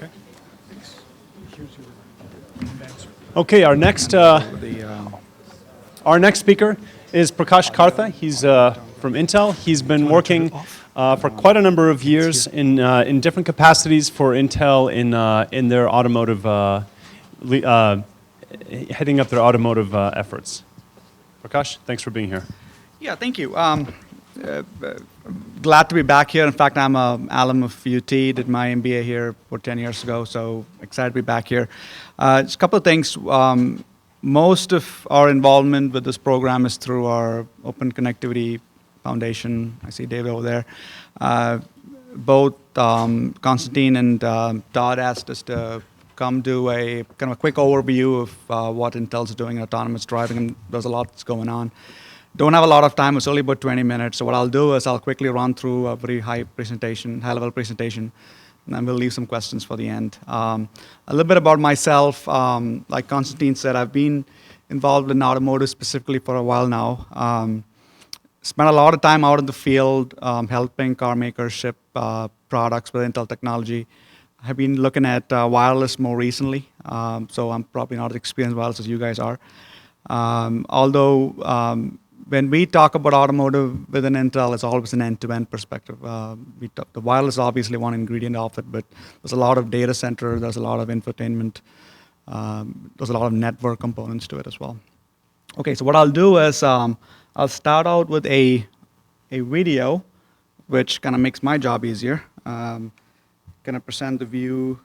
Okay. Okay, our next speaker is Prakash Kartha. He's from Intel. He's been working for quite a number of years in different capacities for Intel in their automotive, heading up their automotive efforts. Prakash, thanks for being here. Yeah, thank you. Glad to be back here. In fact, I'm an alum of UT, did my MBA here 10 years ago, so excited to be back here. Just a couple of things. Most of our involvement with this program is through our Open Connectivity Foundation. I see David over there. Both Constantine and Todd asked us to come do a kind of a quick overview of what Intel's doing in autonomous driving, and there's a lot that's going on. Don't have a lot of time, it's only about 20 minutes, so what I'll do is I'll quickly run through a very high-level presentation, and then we'll leave some questions for the end. A little bit about myself. Like Constantine said, I've been involved in automotive specifically for a while now. Spent a lot of time out in the field helping car makers ship products with Intel technology. I've been looking at wireless more recently, so I'm probably not as experienced wireless as you guys are. Although when we talk about automotive within Intel, it's always an end-to-end perspective. The wireless is obviously one ingredient of it, but there's a lot of data center, there's a lot of infotainment, there's a lot of network components to it as well. Okay, so what I'll do is I'll start out with a video, which kind of makes my job easier. Going to present the view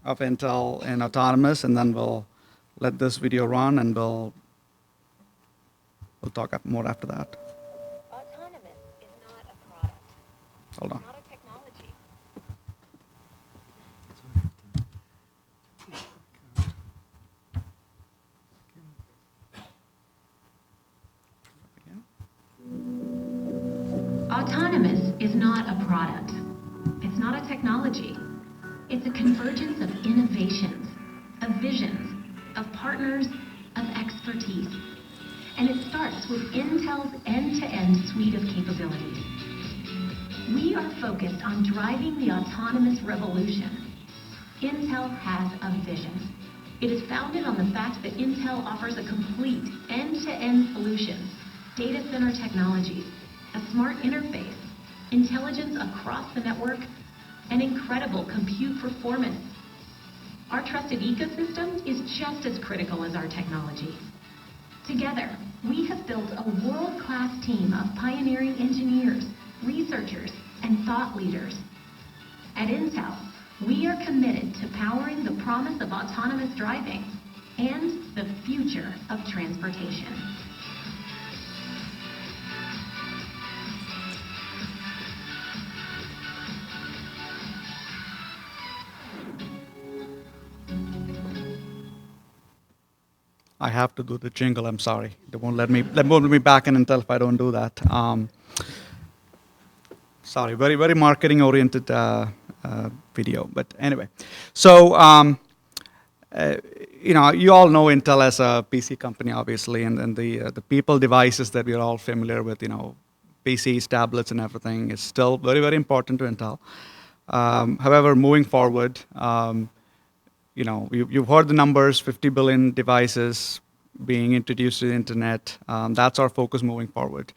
of Intel in autonomous, and then we'll let this video run, and we'll talk more after that. Autonomous is not a product. Hold on. It's not a technology. Autonomous is not a product. It's not a technology. It's a convergence of innovations, of visions, of partners, of expertise. And it starts with Intel's end-to-end suite of capabilities. We are focused on driving the autonomous revolution. Intel has a vision. It is founded on the fact that Intel offers a complete end-to-end solution, data center technologies, a smart interface, intelligence across the network, and incredible compute performance. Our trusted ecosystem is just as critical as our technology. Together, we have built a world-class team of pioneering engineers, researchers, and thought leaders. At Intel, we are committed to powering the promise of autonomous driving and the future of transportation. I have to do the jingle, I'm sorry. They won't let me back in Intel if I don't do that. Sorry, very, very marketing-oriented video, but anyway. So, you all know Intel as a PC company, obviously, and the people devices that we're all familiar with, PCs, tablets, and everything is still very, very important to Intel. However, moving forward, you've heard the numbers, 50 billion devices being introduced to the internet. That's our focus moving forward.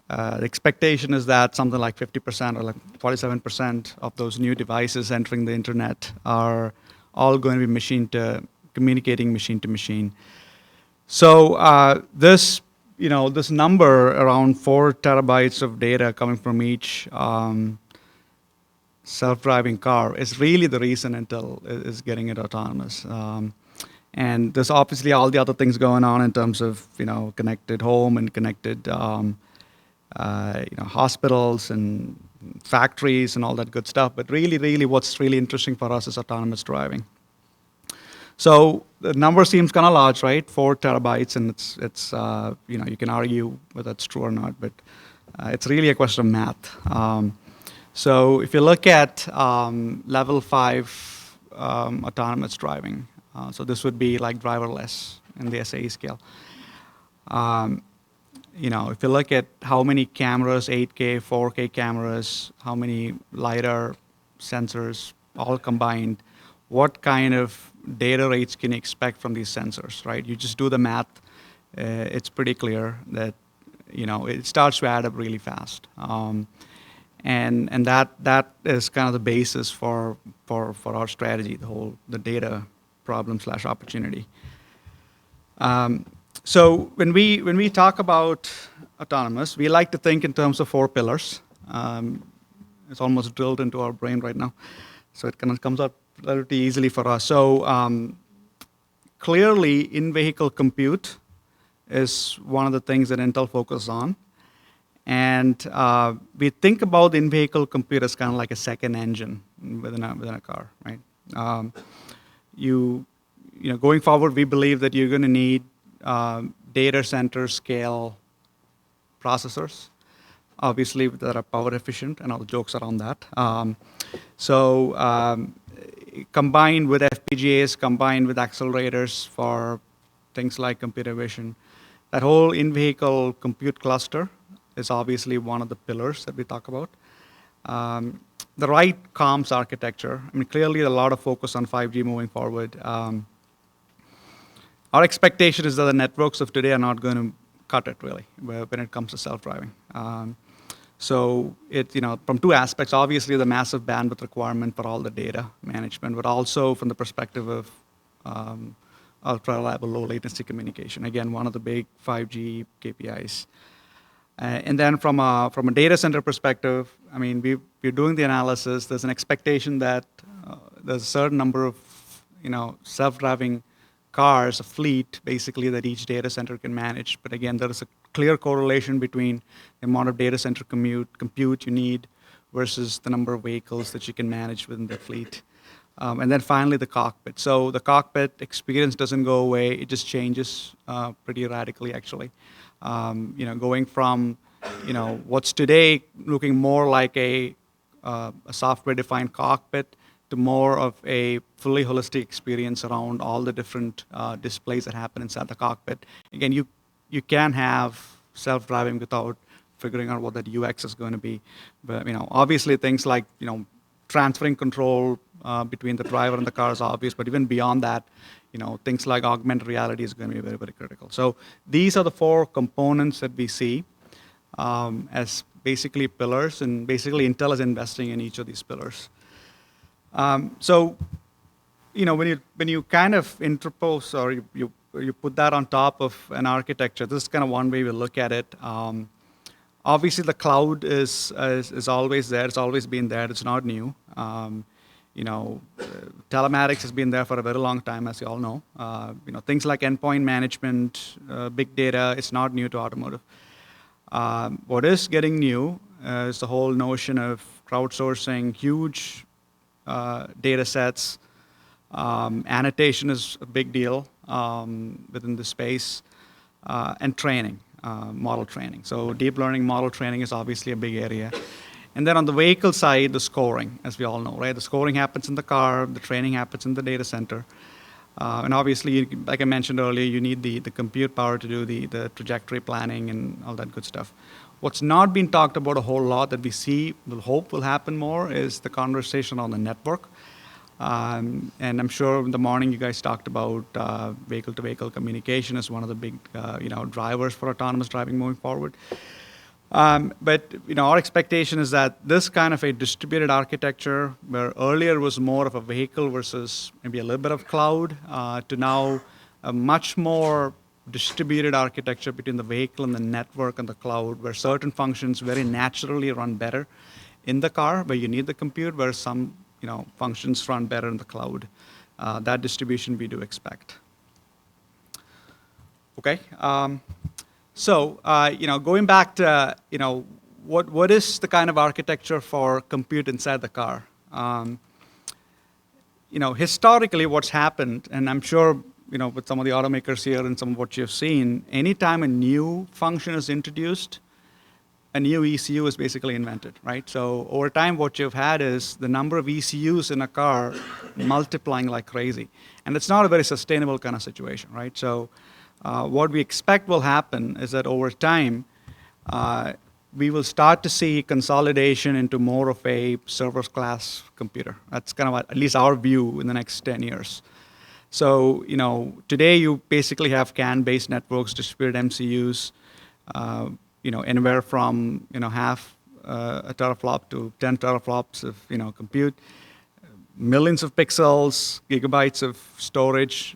The expectation is that something like 50% or like 47% of those new devices entering the internet are all going to be communicating machine to machine. So this number, around 4 terabytes of data coming from each self-driving car, is really the reason Intel is getting it autonomous. And there's obviously all the other things going on in terms of connected home and connected hospitals and factories and all that good stuff. But really, what's really interesting for us is autonomous driving. So the number seems kind of large, right? 4 terabytes, and it's you can argue whether it's true or not, but it's really a question of math. So if you look at level 5 autonomous driving, so this would be like driverless in the SAE scale. If you look at how many cameras, 8K, 4K cameras, how many LiDAR sensors, all combined, what kind of data rates can you expect from these sensors, right? You just do the math. It's pretty clear that it starts to add up really fast, and that is kind of the basis for our strategy, the data problem / opportunity. So when we talk about autonomous, we like to think in terms of 4 pillars. It's almost drilled into our brain right now, so it kind of comes out relatively easily for us. So clearly, in-vehicle compute is one of the things that Intel focuses on. And we think about in-vehicle compute as kind of like a second engine within a car, right? Going forward, we believe that you're going to need data center scale processors, obviously that are power efficient, and all the jokes around that. Combined with FPGAs, combined with accelerators for things like computer vision, that whole in-vehicle compute cluster is obviously one of the pillars that we talk about. The right comms architecture, I mean, clearly a lot of focus on 5G moving forward. Our expectation is that the networks of today are not going to cut it, really, when it comes to self-driving. So from 2 aspects, obviously the massive bandwidth requirement for all the data management, but also from the perspective of ultra-reliable, low-latency communication. Again, one of the big 5G KPIs. And then from a data center perspective, I mean, we're doing the analysis. There's an expectation that there's a certain number of self-driving cars, a fleet, basically, that each data center can manage. But again, there is a clear correlation between the amount of data center compute you need versus the number of vehicles that you can manage within the fleet. And then finally, the cockpit. So the cockpit experience doesn't go away. It just changes pretty radically, actually. Going from what's today looking more like a software-defined cockpit to more of a fully holistic experience around all the different displays that happen inside the cockpit. Again, you can have self-driving without figuring out what that UX is going to be. But obviously things like transferring control between the driver and the car is obvious. But even beyond that, things like augmented reality is going to be very, very critical. So these are the 4 components that we see as basically pillars, and basically Intel is investing in each of these pillars. So when you kind of interpose or you put that on top of an architecture, this is kind of one way we look at it. Obviously, the cloud is always there. It's always been there. It's not new. Telematics has been there for a very long time, as you all know. Things like endpoint management, big data, it's not new to automotive. What is getting new is the whole notion of crowdsourcing huge data sets. Annotation is a big deal within the space, and training, model training. So deep learning model training is obviously a big area. And then on the vehicle side, the scoring, as we all know, right? The scoring happens in the car, the training happens in the data center. And obviously, like I mentioned earlier, you need the compute power to do the trajectory planning and all that good stuff. What's not been talked about a whole lot that we hope will happen more is the conversation on the network. And I'm sure in the morning you guys talked about vehicle-to-vehicle communication as one of the big drivers for autonomous driving moving forward. But our expectation is that this kind of a distributed architecture, where earlier was more of a vehicle versus maybe a little bit of cloud, to now a much more distributed architecture between the vehicle and the network and the cloud, where certain functions very naturally run better in the car, where you need the compute, where some functions run better in the cloud. That distribution we do expect. Okay. So, going back to, what is the kind of architecture for compute inside the car? Historically what's happened, and I'm sure, with some of the automakers here and some of what you've seen, anytime a new function is introduced, a new ECU is basically invented, right? So over time, what you've had is the number of ECUs in a car multiplying like crazy. And it's not a very sustainable kind of situation, right? So what we expect will happen is that over time, we will start to see consolidation into more of a server class computer. That's kind of at least our view in the next 10 years. So, today you basically have CAN-based networks, distributed MCUs, anywhere from, half a teraflop to 10 teraflops of, compute, millions of pixels, gigabytes of storage.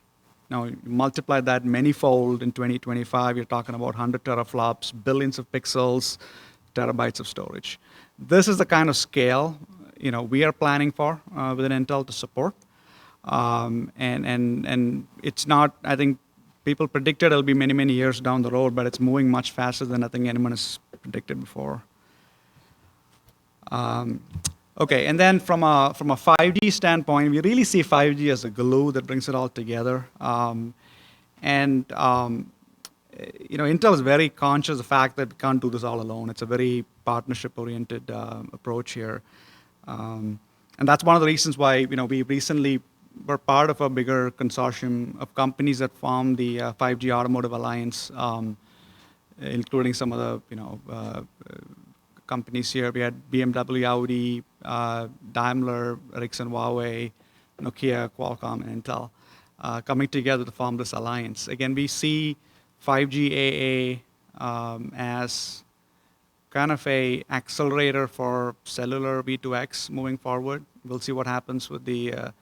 Now, you multiply that manyfold in 2025, you're talking about 100 teraflops, billions of pixels, terabytes of storage. This is the kind of scale, we are planning for within Intel to support. And it's not, I think people predicted it'll be many, many years down the road, but it's moving much faster than I think anyone has predicted before. Okay, and then from a 5G standpoint, we really see 5G as a glue that brings it all together. Intel is very conscious of the fact that we can't do this all alone. It's a very partnership-oriented approach here. And that's one of the reasons why we recently were part of a bigger consortium of companies that formed the 5G Automotive Alliance, including some of the companies here. We had BMW, Audi, Daimler, Ericsson, Huawei, Nokia, Qualcomm, and Intel coming together to form this alliance. Again, we see 5G AA as kind of a accelerator for cellular V2X moving forward. We'll see what happens with the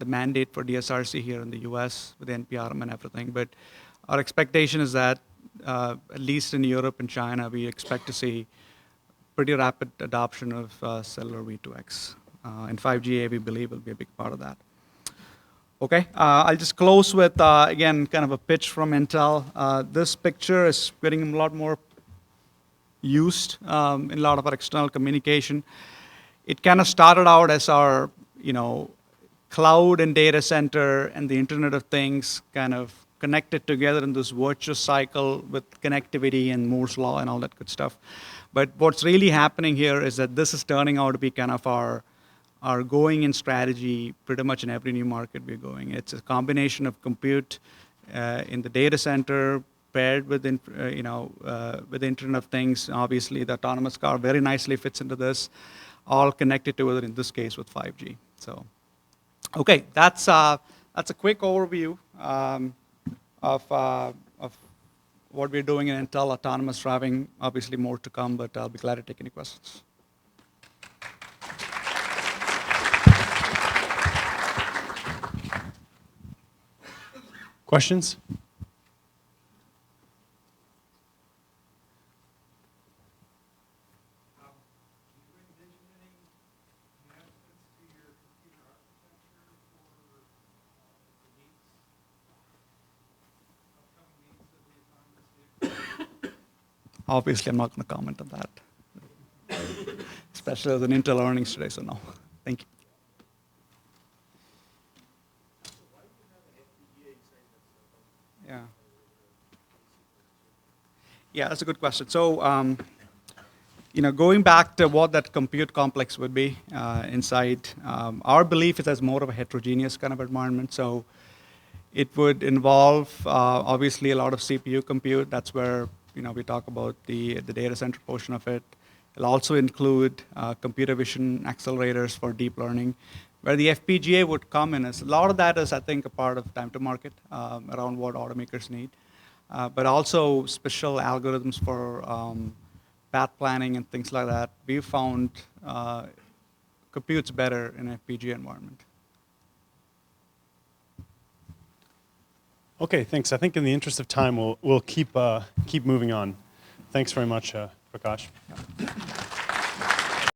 mandate for DSRC here in the US with the NPRM and everything. But our expectation is that, at least in Europe and China, we expect to see pretty rapid adoption of cellular V2X. And 5G, we believe, will be a big part of that. Okay, I'll just close with, again, kind of a pitch from Intel. This picture is getting a lot more used in a lot of our external communication. It kind of started out as our, cloud and data center and the Internet of Things kind of connected together in this virtuous cycle with connectivity and Moore's Law and all that good stuff. But what's really happening here is that this is turning out to be kind of our going in strategy pretty much in every new market we're going. It's a combination of compute in the data center paired with, with the Internet of Things. Obviously, the autonomous car very nicely fits into this, all connected together in this case with 5G. So, okay, that's a quick overview of what we're doing in Intel autonomous driving. Obviously, more to come, but I'll be glad to take any questions. Questions? Obviously, I'm not going to comment on that, especially as an Intel earnings today, so no. Thank you. Yeah. Yeah, that's a good question. So, going back to what that compute complex would be inside, our belief is there's more of a heterogeneous kind of environment. So, it would involve obviously a lot of CPU compute. That's where we talk about the data center portion of it. It'll also include computer vision accelerators for deep learning. Where the FPGA would come in is a lot of that is, I think, a part of time to market around what automakers need. But also special algorithms for path planning and things like that. We found compute's better in an FPGA environment. Okay, thanks. I think in the interest of time, we'll keep moving on. Thanks very much, Prakash. Yeah.